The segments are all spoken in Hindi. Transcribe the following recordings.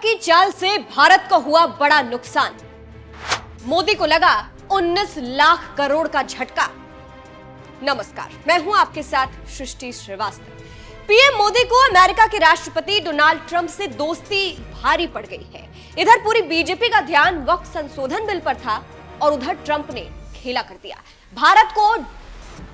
की चाल से भारत को हुआ बड़ा नुकसान। मोदी को लगा 19 लाख करोड़ का झटका। नमस्कार, मैं हूं आपके साथ सृष्टि श्रीवास्तव। पीएम मोदी को अमेरिका के राष्ट्रपति डोनाल्ड ट्रंप से दोस्ती भारी पड़ गई है। इधर पूरी बीजेपी का ध्यान वक्त संशोधन बिल पर था और उधर ट्रंप ने खेला कर दिया। भारत को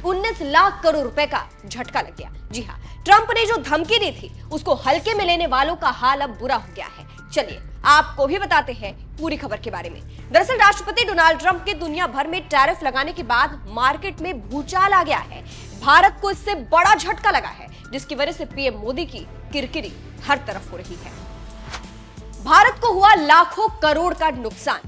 19 लाख करोड़ रुपए का झटका लग गया। जी हां, ट्रंप ने जो धमकी दी थी उसको हल्के में लेने वालों का हाल अब बुरा हो गया है। चलिए आपको भी बताते हैं पूरी खबर के बारे में। दरअसल राष्ट्रपति डोनाल्ड ट्रंप के दुनिया भर में टैरिफ लगाने के बाद मार्केट में भूचाल आ गया है। भारत को इससे बड़ा झटका लगा है, जिसकी वजह से पीएम मोदी की किरकिरी हर तरफ हो रही है। भारत को हुआ लाखों करोड़ का नुकसान।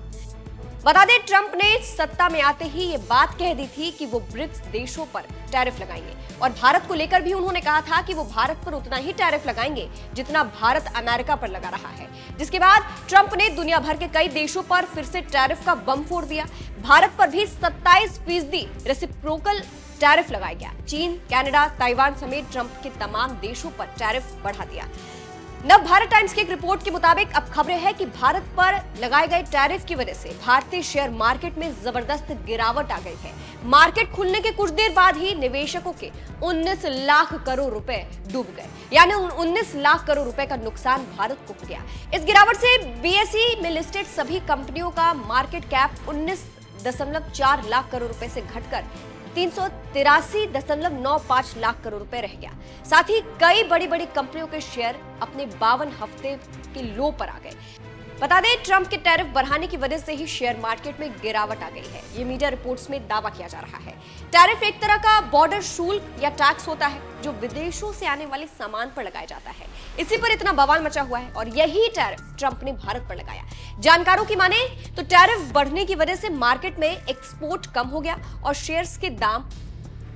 बता दें, ट्रंप ने सत्ता में आते ही ये बात कह दी थी कि वो ब्रिक्स देशों पर टैरिफ लगाएंगे और भारत को लेकर भी उन्होंने कहा था कि वो भारत पर उतना ही टैरिफ लगाएंगे जितना भारत अमेरिका पर लगा रहा है। जिसके बाद ट्रंप ने दुनिया भर के कई देशों पर फिर से टैरिफ का बम फोड़ दिया। भारत पर भी 27% रेसिप्रोकल टैरिफ लगाया गया। चीन, कनाडा, ताइवान समेत ट्रंप के तमाम देशों पर टैरिफ बढ़ा दिया। नव भारत टाइम्स की एक रिपोर्ट के मुताबिक अब खबरें हैं कि भारत पर लगाए गए टैरिफ की वजह से भारतीय शेयर मार्केट में जबरदस्त गिरावट आ गई है। मार्केट खुलने के कुछ देर बाद ही निवेशकों के 19 लाख करोड़ रुपए डूब गए, यानी 19 लाख करोड़ रुपए का नुकसान भारत को हो गया। इस गिरावट से बीएसई में लिस्टेड सभी कंपनियों का मार्केट कैप 19.4 लाख करोड़ रुपए से घटकर 383.95 लाख करोड़ रुपए रह गया। साथ ही कई बड़ी बड़ी कंपनियों के शेयर अपने 52 हफ्ते के लो पर आ गए। बता दें, ट्रंप के टैरिफ बढ़ाने की वजह से ही शेयर मार्केट में गिरावट आ गई है। ये मीडिया रिपोर्ट्स में दावा किया जा रहा है। टैरिफ एक तरह का बॉर्डर शुल्क या टैक्स होता है जो विदेशों से आने वाले सामान पर लगाया जाता है। इसी पर इतना बवाल मचा हुआ है और यही टैरिफ ट्रंप ने भारत पर लगाया। जानकारों की माने तो टैरिफ बढ़ने की वजह से मार्केट में एक्सपोर्ट कम हो गया और शेयर्स के दाम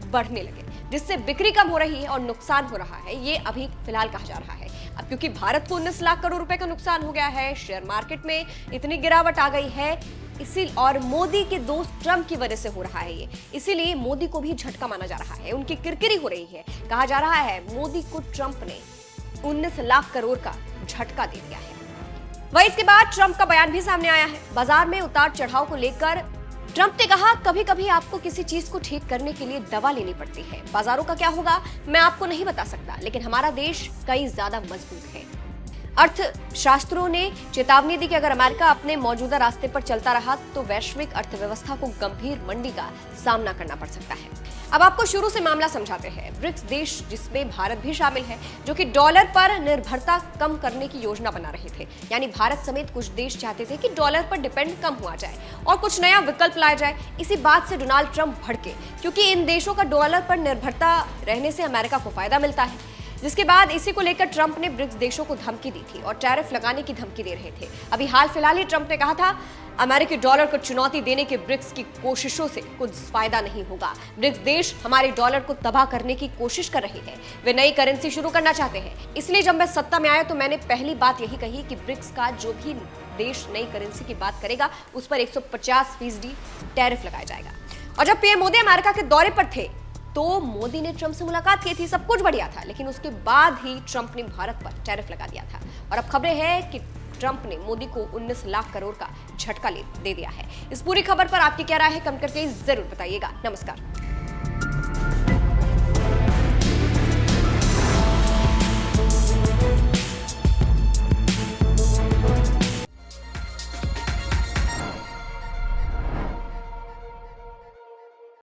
बढ़ने लगे, जिससे बिक्री कम हो रही है और नुकसान हो रहा है। ये अभी फिलहाल कहा जा रहा है। अब क्योंकि भारत को 19 लाख करोड़ रुपए का नुकसान हो गया है, शेयर मार्केट में इतनी गिरावट आ गई है, और मोदी के दोस्त ट्रंप की वजह से हो रहा है ये, इसीलिए मोदी को भी झटका माना जा रहा है। उनकी किरकिरी हो रही है। कहा जा रहा है मोदी को ट्रंप ने 19 लाख करोड़ का झटका दे दिया है। वहीं इसके बाद ट्रंप का बयान भी सामने आया है। बाजार में उतार चढ़ाव को लेकर ट्रंप ने कहा, कभी कभी आपको किसी चीज को ठीक करने के लिए दवा लेनी पड़ती है। बाजारों का क्या होगा मैं आपको नहीं बता सकता, लेकिन हमारा देश कई ज्यादा मजबूत है। अर्थशास्त्रों ने चेतावनी दी कि अगर अमेरिका अपने मौजूदा रास्ते पर चलता रहा तो वैश्विक अर्थव्यवस्था को गंभीर मंदी का सामना करना पड़ सकता है। अब आपको शुरू से मामला समझाते हैं। ब्रिक्स देश, जिसमें भारत भी शामिल है, जो कि डॉलर पर निर्भरता कम करने की योजना बना रहे थे। यानी भारत समेत कुछ देश चाहते थे कि डॉलर पर डिपेंड कम हुआ जाए और कुछ नया विकल्प लाया जाए। इसी बात से डोनाल्ड ट्रंप भड़के, क्योंकि इन देशों का डॉलर पर निर्भरता रहने से अमेरिका को फायदा मिलता है। जिसके बाद इसी को लेकर ट्रंप ने ब्रिक्स देशों को धमकी दी थी और टैरिफ लगाने की धमकी दे रहे थे। अभी हाल फिलहाल ही ट्रंप ने कहा था, अमेरिकी डॉलर को चुनौती देने के ब्रिक्स की कोशिशों से कुछ फायदा नहीं होगा। ब्रिक्स देश हमारे डॉलर को तबाह करने की कोशिश कर रहे हैं। वे नई करेंसी शुरू करना चाहते हैं। इसलिए जब मैं सत्ता में आया तो मैंने पहली बात यही कही कि ब्रिक्स का जो भी देश नई करेंसी की बात करेगा उस पर 150% टैरिफ लगाया जाएगा। और जब पीएम मोदी अमेरिका के दौरे पर थे तो मोदी ने ट्रंप से मुलाकात की थी, सब कुछ बढ़िया था, लेकिन उसके बाद ही ट्रंप ने भारत पर टैरिफ लगा दिया था। और अब खबरें हैं कि ट्रंप ने मोदी को 19 लाख करोड़ का झटका दे दिया है। इस पूरी खबर पर आपकी क्या राय है, कमेंट करके जरूर बताइएगा। नमस्कार।